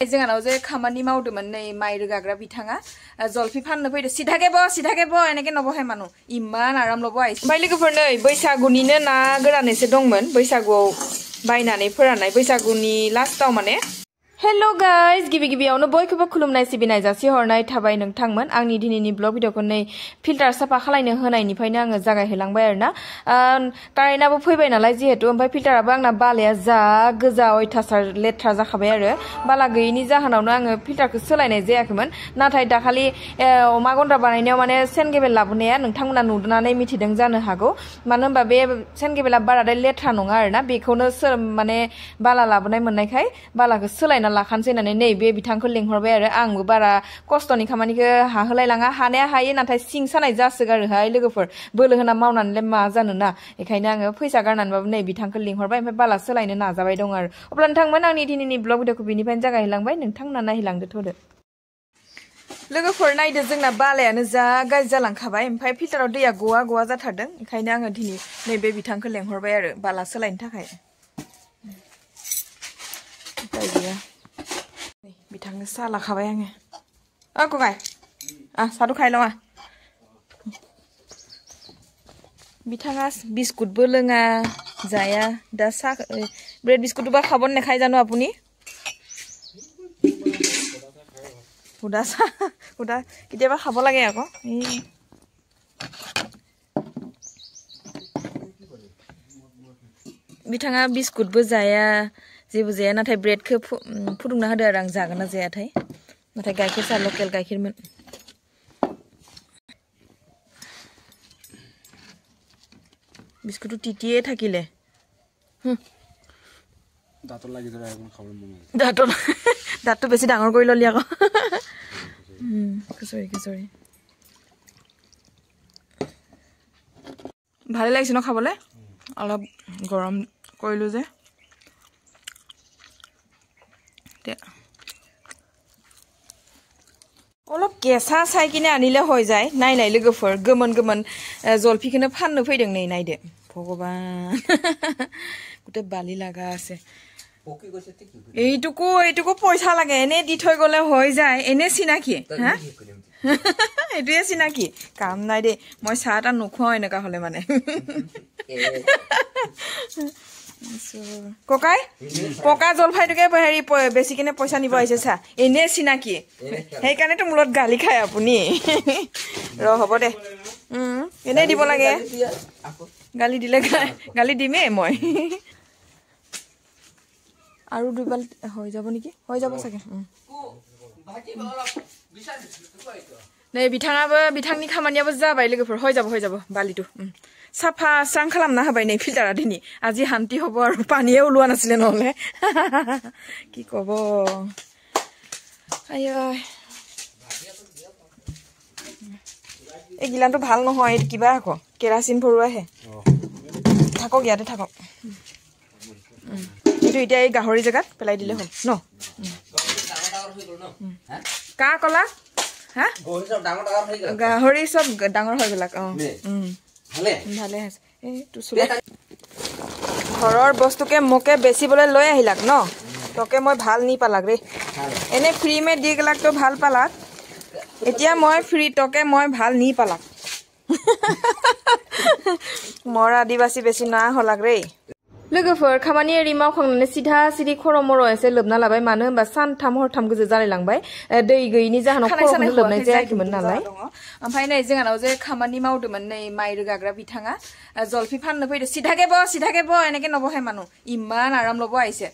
जोंहानाव जे खामानि मावदोंमोन नै माइ रोगाग्रा बिथाङा जलफि फाननो फैदो सिधाके ब एनेके नबहाय मानु इमान आरामलबो आइस ओमफ्राय लोगोफोर नै बैसागुनिनो ना गोरान एसे दंमोन बैसागुआव बायनानै फोराननाय बैसागुनि लास्टआव माने हेलो गाइस गिबियावनो बयखौबो खुलुमनाय सिबिनाय जासि हरनाय थाबाय नोंथांमोन आंनि दिनैनि ब्लग भिडिअखौ नै फिल्टार साफा खालायनो होनायनिफ्रायनो आङो जागायहोलांबाय आरोना कारेन्टआबो फैबाय नालाय जिहेतु ओमफ्राय फिल्टाराबो आंना बालाया जा गोजा अयथासार लेथ्रा जाखाबाय आरो बाला गैयिनि जाहोनावनो आङो फिल्टारखौ सोलायनाय जायाखैमोन नाथाय दाखालि अमा गन्द्रा बानायनायाव माने सेनगेबेल लाबोनाया नोंथांमोना नुनानै मिथिदों जानो हागौ मानो होनबा बे सेनगेबेला बाराद्राय लेथ्रा नङा आरोना बेखौनो माने बाला लाबोनाय मोननायखाय बालाखौ सोलायना लाखानसै होननानै नै बे बिथांखौ लिंहरबाय आरो आंबो बारा खस्थ'नि खामानिखौ हाहोलाय लाङा हानाया हायो नाथाय सिं सानाय जासोगारोहाय लोगोफोर बोलो होना मावनानैलाय मा जानो ना बेखायनो आङो फैसा गारनानैबाबो नै बिथांखौ लिंहरबाय ओमफ्राय बाला सोलायनो नाजाबाय दं आरो अब्ला नोंथांमोन आंनि दिनैनि ब्लग भिडिअखौ बिनिफ्रायनो जागायहोलांबाय नोंथांमोना नायहोलांदो थ'दो लोगोफोर नायदो जोंना बालायानो जा गाज्रि जालांखाबाय ओमफ्राय फिल्टाराव दैया गवा जाथारदों ओंखायनो आङो दिनै नैबे बिथांखौ लिंहरबाय आरो बाला सोलायनो थाखाय बिथांनो साहा लाखाबाय आङो ककाय साहाखौ खायलङा बिथाङा बिस्कुटबो लोङा जाया दा साहा ब्रेड बिस्कुटबा खाबन नेखाय जानो आपुनि हुदा साहा हुदा केতিয়াबा खाब লাগে আকৌ बिथाङा बिस्कुटबो जाया जेबो जाया नाथाय ब्रेडखौ फुदुंना होदो आरो आं जागोन ना जायाथाय नाथाय गाइखेर सा लकेल गाइखेरमोन बिस्कुटটো टिटिए থাকিলে দাঁতত লাগি ধৰা এখন খাবলৈ মন দাঁতটো বেছি ডাঙৰ কৰি ললি আকৌ কিশোৰী ভালে লাগিছে ন খাবলৈ অলপ গৰম কৰিলো যে অলপ কেঁচা চাই কিনে আনিলে হৈ যায় নাই लोगोफोर गोमोन जलफिखौनो फाननो फैदों नै नायदो भगवान गुटे बाली লাগা আছে এইটুকু পয়সা লাগে এনে দি থৈ গলে হৈ যায় এনে চিনাকি হা এটোয়ে চিনাকি কাম নাই দে মই চাহটা নুখুৱাও এনেকা হলে মানে ককাই পকা জলফাইটোকে হেৰি বেছি কিনে পইচা নিব আহিছে চা এনে চিনাকি সেইকাৰণে তো মূলত গালি খায় আপুনি হ'ব দে এনে দিব লাগে গালি দিলে গালি দিমে মই আৰু দুবাল হৈ যাব নেকি হৈ যাব চাগে नै बिथांनि खामानियाबो जाबाय लोगोफोर হৈ যাব बालिটো साफा स्रां खालामना होबाय नै फिल्टारा दिनै আজি শান্তি হ'ব আৰু পানীয়ে ওলোৱা নাছিলে নহলে কি কব আয় এই গিলানটো ভাল নহয় এই কিবা আকৌ কেৰাচিন ভৰুৱাহে থাকক ইয়াতে থাকক কিন্তু এতিয়া এই গাহৰি জেগাত পেলাই দিলে হ'ল ন কা কলা হা গাহৰি সব ডাঙৰ হৈ গলাক ভালে আছে এইটো ঘৰৰ বস্তুকে মোকে বেচিবলৈ লৈ আহিলাক ন তোকে মই ভাল নি পালাক ৰে এনে ফ্ৰী মে দি গলাক তো ভাল পালাক এতিয়া মই ফ্ৰী তোকে মই ভাল নি পালাক মোৰ আদিবাসী বেছি না হলাক ৰে लोगोफोर खामानि एरि मावखांनानै सिधा सिधि खर' मर' एसे लोबना लाबाय मानो होनबा सानथाम हरथाम गोजो जालायलांबाय दै गैयिनि जाहोनाव खर'खौनो लोबनाय जायाखैमोन नालाय ओमफ्राय नै जोंहानाव जे खामानि मावदोंमोन नै माइ रोगाग्रा बिथाङा जलफि फाननो फैदो सिधाके ब एनेके नबहाय मानु इमान आरामलबो आइसे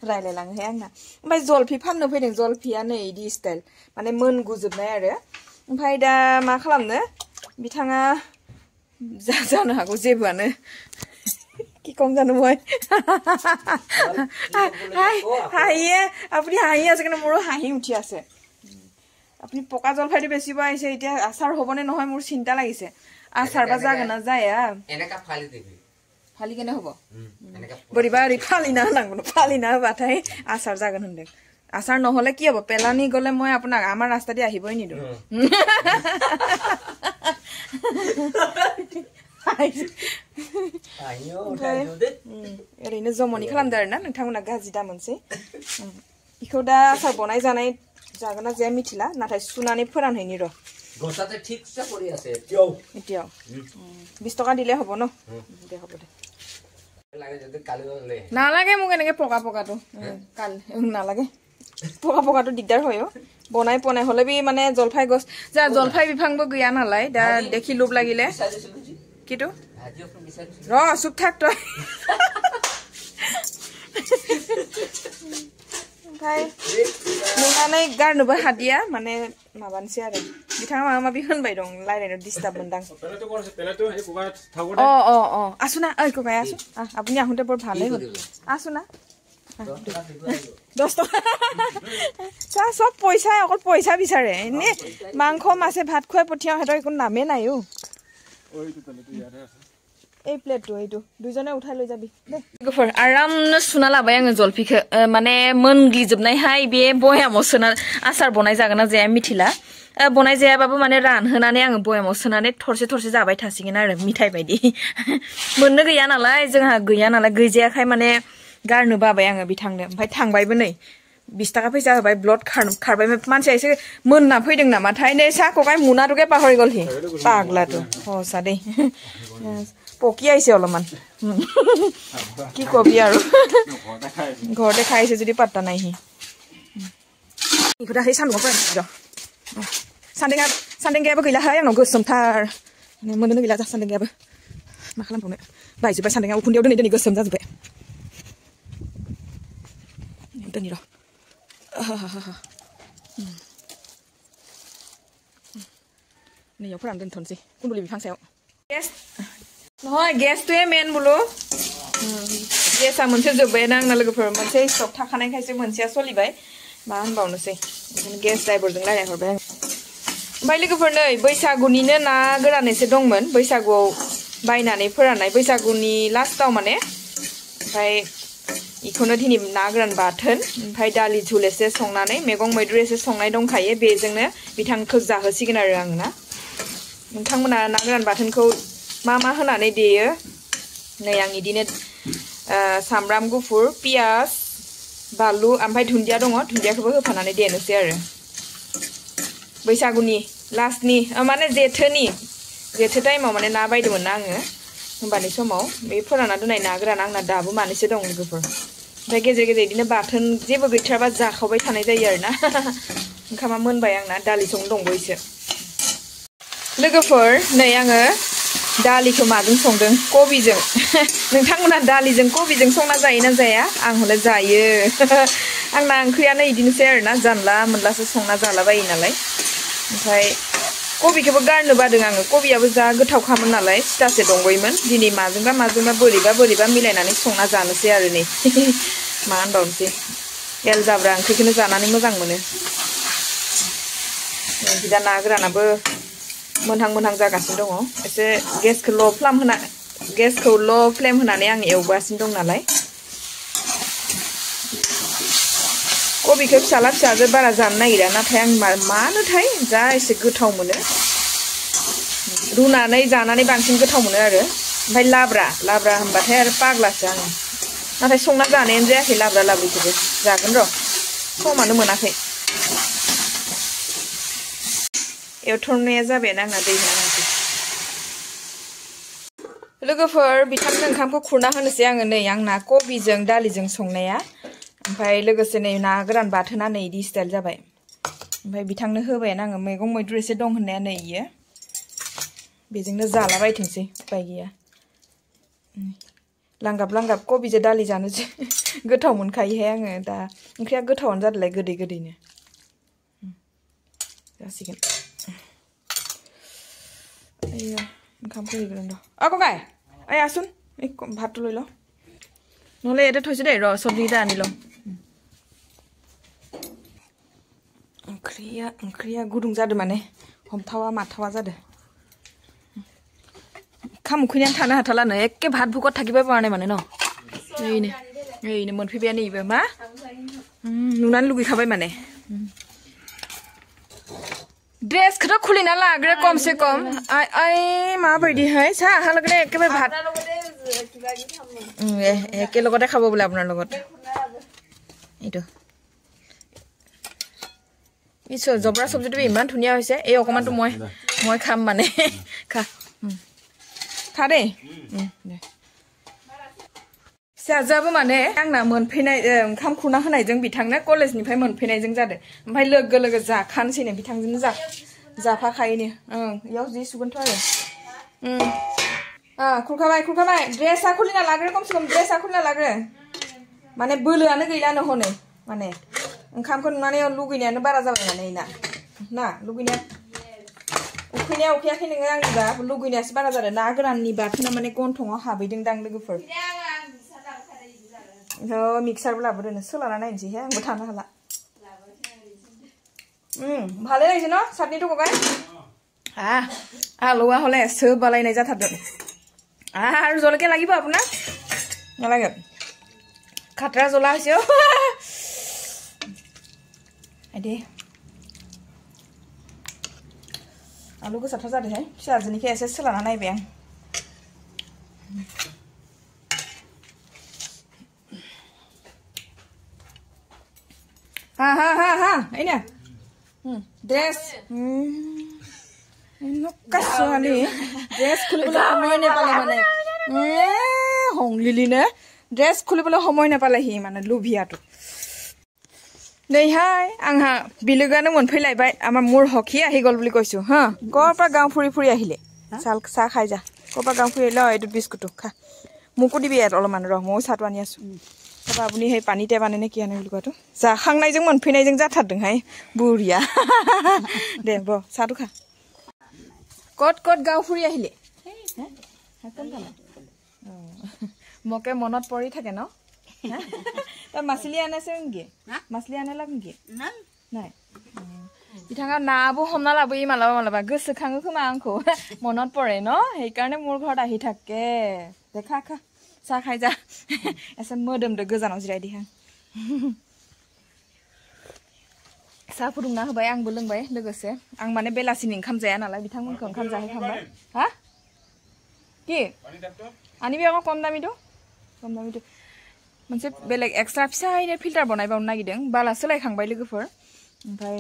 रायलायलाङोहाय आंना ओमफ्राय जलफि फाननो फैदों जलफिया नै इदि स्टाइल माने मोनगुजोबनाय आरो ओमफ्राय दा मा खालामनो बिथाङा जानो हागौ जेबोआनो কি কম জানো মই হাঁহিয়ে আপুনি হাঁহি আছে কিন্তু মোৰো হাঁহি উঠি আছে আপুনি পকা জলফাইটো বেচিব আহিছে এতিয়া আচাৰ হ'বনে নহয় মোৰ চিন্তা লাগিছে আচাৰ বা জাগা না যায় এনেকা ফালি দিবি ফালি কেনে হ'ব বৰিবা ফালি না নাংগুনো ফালি না বাথাই আচাৰ জাগা হন্দে আচাৰ নহলে কি হ'ব পেলানি গলে মই আপোনাক আমাৰ ৰাস্তা দি আহিবই নিদো ओरैनो जमनि खालामदो आरोना नोंथांमोना गाज्रि दा मोनसे इखौ दा आसार बनाय जानाय जागोन ना जाया मिथिला नाथाय सुनानै फोरानहैनि र' गसाते ठीक से परि আছে এতিয়াও 20 টকা দিলে হ'ব ন দে হ'ব দে লাগে যদি কালি ললে নালাগে মোক এনেকে পকা পকাটো কাল নালাগে পকা পকাটো দিগদাৰ হয় বনাই পনাই হলে বি মানে জলফাই গছ যা জলফাই বিফাংবো গিয়া নালাই দা দেখি লোভ লাগিলে কিটো ৰ চুপ থাক তই ভাই নুনাनै गारनोबो हादिया माने माबानोसै आरो बिथाङा माबा माबि होनबाय दं लायरायनो डिस्टार्ब मोनदां अ आसुना ओइ ककाय आसु আপুনি আহোতে বৰ ভালেই হ'ল आसुना 10 টকা চা সব পয়সা অকল পয়সা বিচাৰে এনে মাংস মাছে ভাত খুৱাই পঠিয়াও হেতৰ একো নামে নাই ও ওইটো তলেটো ইয়াৰে আছে এই প্লেটটো এইটো দুজনে উঠাই লৈ যাবি দে গফৰ आरामनो सुना लाबाय आङो जलफिखौ माने मोनग्लिजोबनायहाय बे बयामाव सोना आसार बनाय जागोन ना जाया मिथिला बनाय जायाबाबो माने रानहोनानै आङो बयामाव सोनानै थरसे थरसे जाबाय थासिगोन आरो मिठाइ बायदि मोननो गैया नालाय जोंहा गैया नालाय गैजायाखाय माने गारनो बाबाय आङो बिथांनो ओमफ्राय थांबायबो नै 20 टाका फैसा होबाय ब्लड खारबाय मानसिया एसे मोनना फैदों नामाथाय नै सा ककाय मुनाटुके पाहरि गलहि पागलाटो हसा दे পকি আইছে অলমান কি কবি আৰু ঘৰতে খাইছে যদি পাত্তা নাই হি ইখুটা হে সান্দুং পৰা ৰ सान्देंगायाबो गैलाहाय आंनाव गोसोमथार मोननो गैला जा सान्देंगायाबो मा खालामबावनो बायजोब्बाय सान्देंगाया उखुन्दैयाव दोनै गोसोम जाजोब्बाय दोनै र' नैयाव फोरान दोनथ'नोसै कुन्दुलि बिफां सायाव गेस নহয় गेसটোৱে मेन बोलो गेसा मोनसे जोब्बायना आंना लोगोफोर मोनसे स्टक थाखानायखायसो मोनसेया सलिबाय मा होनबावनोसै गेस ड्राइभारजों रायलायहरबाय आं ओमफ्राय लोगोफोर नै बैसागुनिनो ना गोरान एसे दंमोन बैसागुआव बायनानै फोराननाय बैसागुनि लास्टआव माने ओमफ्राय इखौनो दिनै ना गोरान बाथोन ओमफ्राय दालि झुल एसे संनानै मैगं मैद्रु एसे संनाय दंखायो बेजोंनो बिथांखौ जाहोसिगोन आरो आं ना नोंथांमोना ना गोरान बाथोनखौ मा मा होनानै देयो नै आं इदिनो सामब्राम गुफुर पियाज बानलु ओमफ्राय दुन्दिया दङ दुन्दियाखौबो होफानानै देनोसै आरो बैसागुनि लास्टनि माने जेथो टाइमाव माने ना बायदोंमोन ना आङो होमबानि समाव बे फोरानना दोननाय ना गोरान आंना दाबो मानैसो दं लोगोफोर ओमफ्राय गेजेर गेजेर इदिनो बाथोन जेबो गैथाराबा जाखावबाय थानाय जायो आरोना ओंखामा मोनबाय आंना दालि संनो दंबावोसो लोगोफोर नै आङो दालिखौ माजों संदों कबिजों नोंथांमोना दालिजों कबिजों संना जायोना जाया आं हले जायो आंना ओंख्रियानो इदिनोसै आरोना जानला मोनलासो संना जालाबायो नालाय ओमफ्राय कबिखौबो गारनो बादों आङो कबियाबो जा गोथावखामोन नालाय सिथासे दंबायोमोन दिनै माजोंबा बोरैबा मिलायनानै संना जानोसै आरो नै मा होनबावनोसै एल जाब्रा ओंख्रिखौनो जानानै मोजां मोनो दा ना गोरानाबो मोनहां जागासिनो दङ एसे गेसखौ ल' फ्लेम होनानै आं एवगासिनो दं नालाय कबिखौ फिसाजो बारा जानो नागिरा नाथाय आं मानोथाय जा एसे गोथाव मोनो रुनानै जानानै बांसिन गोथाव मोनो आरो ओमफ्राय लाब्रा होनबाथाय आरो पागलासो आङो नाथाय संना जानायानो जायाखै लाब्रिखौबो जागोन र' समानो मोनाखै एवथरनाया जाबायना आंना दै होनांगौ लोगोफोर बिथांनो ओंखामखौ खुरना होनोसै आङो नै आंना कबिजों दालिजों संनाया ओमफ्राय लोगोसे नै ना गोरान बाथोना नै इदि स्टाइल जाबाय ओमफ्राय बिथांनो होबायानो आङो मैगं मैद्रु एसे दं होननाया नै इयो बेजोंनो जालाबायथोंसै उपाय गैया लांगाब कबिजों दालि जानो गोथाव मोनखायोहाय आङो दा ओंख्रिया गोथावानो जादोंलाय गोदैनो जासिगोन ओंखामखौ हैग्रोन र' ककाय ओइ आसुन भातটো লৈ ল নহ'লে ইয়াতে থৈছোঁ দেই ৰ চব্জিকেইটা আনি লওঁ ओंख्रिया गुदुं जादों माने हमथावा माथावा जादों ओंखाम उखैनानै थानो हाथालानो एखे भात भुकत थाखिबाय পৰা নাই माने न' ओइनो मोनफैबायानो इबो मा नुनानै लुगैखाबाय माने ड्रेसखौथ' खुलिना लाग्रो कमसे कम माबायदिहाय सा आहालागै एकेबारे भात एके लगते खाब बोले আপোনাৰ লগত এইটো ইছো জবৰা সবজিটো ইমান ধুনিয়া হৈছে এই অকমানটো মই খাম মানে খা খা দে साजाबो माने आंना मोनफैनाय ओंखाम खुना होनायजों बिथांनो कलेजनिफ्राय मोनफैनायजों जादों ओमफ्राय लोगो लोगो जाखानोसैनो बिथांजोंनो जाफाखायोनो इयाव जि सुगोनथ' आरो खुरखाबाय ड्रेसा खुलिना लाग्रो खमसे खम ड्रेसा खुलिना लाग्रो माने बोलोआनो गैलानो हनै माने ओंखामखौ नुनानै लुगैनायानो बारा जाबाय माने ना लुगैनाया उखैनाया उखैयाखै नोङो आंनिबा लुगैनायासो बारा जादों ना गोराननि बाथोना माने गन्थङाव हाबैदों दां लोगोफोर मिक्सारबो लाबोदोनो सोलाना नायनोसै हे आंबो थानो हाला ভালে লাগিছে ন চাটনিটো ককাই আলুৱা হলে সোব বালাইনাই যাথাৰদों আৰু জলকীয়া লাগিব আপোনাক নালাগে খাতৰা জ্বলা হৈছে আইদে आलु गोसाथार जादोंहाय फिसाजोनिखौ एसे सोलाना नायबाय आं हा ऐना ड्रेस नकासवाली ड्रेस खुलिबले समय नेपाले माने हंलिलिने ड्रेस खुलिबले समय नेपाले हि माने लुभियाटो नैहाय आंहा बिलोगानो मोनफैलायबाय आमा मोर हखि आहि गल बुलि कइसु हा गपा गाव फुरि फुरि आहिले साल सा खाइ जा गपा गाव फुरि ल एटु बिस्कुटु खा मुकु दिबि एट अलमान र मौ सातु आनि आसु बाबा आबुनि हे पानिते बानायने कि आने बुलुगातो जाखांनायजों मोनफैनायजों जाथारदोंहाय बुरिया दे ब सातु खा कट गाव फुरि आहिले मके मनत परि थाके न ता मासली आनेसे नगे मासली आने लाग नगे नाय बिथाङा नाबो हमना लाबोयो मालाबा मालाबा गोसोखाङो खोमा आंखौ मनत परे न हेइ कारणे मोर घरत आहि थाके देखा खा सा खाइ जा एसे मोदोमदो गोजानाव जिरायदि हां सा फुदुंना होबाय आंबो लोंबाय लोगोसे आं माने बेलासिनि ओंखाम जाया नालाय बिथांमोनखौ ओंखाम जाहोखांबाय हा कि आनि बेयाव कम दामिदो मोनसे बेलेग एक्सट्रा फिसायैनो फिल्टार बनायबावनो नागिरदों बाला सोलायखांबाय लोगोफोर ओमफ्राय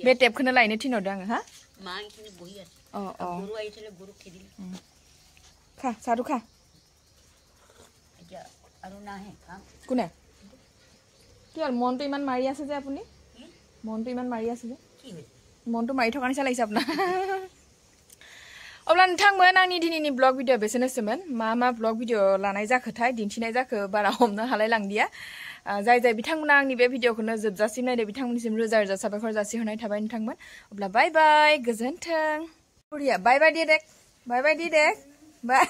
बे टेपखौनो लायनो थिनहरदों आङो हा खा सादु खा কোনে কি হল মনটো ইমান মাৰি আছে যে আপুনি মনটো ইমান মাৰি আছে যে মনটো মাৰি থকা নিচিনা লাগিছে আপোনাৰ अब्ला नोंथांमोन आंनि दिनैनि ब्लग भिडिअ बेसेनोसैमोन मा ब्लग भिडिअ लानाय जाखोथाय दिन्थिनाय जाखो बारा हमनो हालाय लांदिया जाय बिथांमोना आंनि बे भिडिअखौनो जोबजासिम नायदो बिथांमोननिसिम रोजा रोजा साबायखर जासिहरनाय थाबाय नोंथांमोन अब्ला बाय बाय गोजोन्थों बुरिया बाय बाय दी देख बाय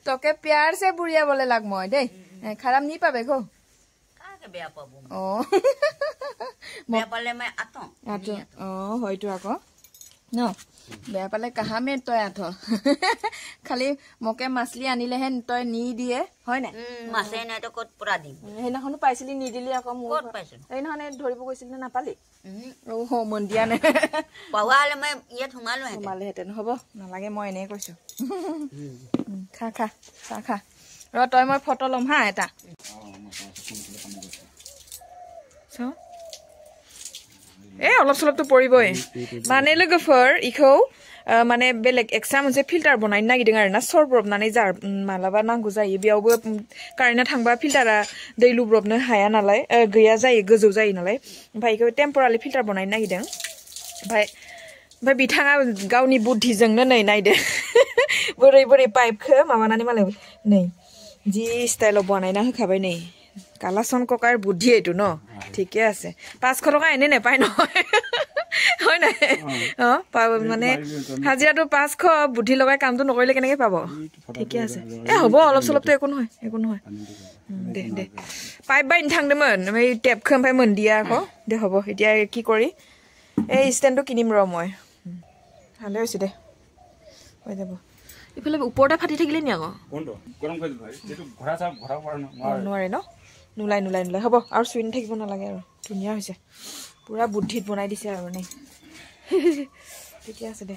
তোকে प्यार से बुरिया बोले लाग মই দেই খারাপ নি পাবে গো কাকে বেয়া পাবো ও বেয়া পালে মই আতো ও হয়তো আকো ন বেয়া পালে কাহা মে তই আথ খালি মকে মাছলি আনিলে হেন তই নি দিয়ে হয় না মাছে নাই তো কত পুরা দিম হেনাখনো পাইছিলি নি দিলি আকৌ কত পাইছ হেনাখনে ধৰিব গৈছিল না নাপালি ও হ মন দিয়া নে পাৱালে মই ইয়াত সোমালো হেতেন হ'ব নালাগে মই এনে কৈছো খা খা খা ৰ তই মই ফটো লম হা এটা চ অলপ চলপটো পৰিবই মানে लोगोफोर इखौ माने बेलेग एक्सट्रा मोनसे फिल्टार बनायनो नागिरदों आरोना सरब्रबनानै जार मालाबा नांगौ जायो बेयावबो कारेन्टआ थांबा फिल्टारा दै लुब्रबनो हाया नालाय गैया जायो गोजौ जायो नालाय ओमफ्राय इखौ टेम्परारि फिल्टार बनायनो नागिरदों ओमफ्राय बिथाङा गावनि बुद्धिजोंनो नै नायदो बोरै पाइपखौ माबानानै मालाय नै जी स्टाइलाव बनायना होखाबाय नै কালাসন ককাৰ বুদ্ধি এটো ন ঠিকে আছে 500 টকা এনে নেপায় নহয় হয় না মানে হাজিৰাটো 500 বুদ্ধি লগাই কামটো নকৰিলে কেনেকৈ পাব ঠিকে আছে হ'ব অলপ চলপটো একো নহয় দে পাইপ বাইন থাংদমন এই টেপখন পাই মন দিয়া আকৌ দে হ'ব এতিয়া কি কৰি এই ষ্টেণ্ডটো কিনিম ৰ মই ভালে হৈছে দে হৈ যাব ইফালে ওপৰটা ফাটি থাকিলে নি আকৌ কোনটো গৰম কৰি ভাই এটো ঘৰা চাপ ঘৰা পৰা নোৱাৰে ন নুলাই হ'ব আৰু সুইন থাকিব নালাগে আৰু ধুনীয়া হৈছে পুৰা বুদ্ধিত বনাই দিছে আৰু নে ঠিকে আছে দে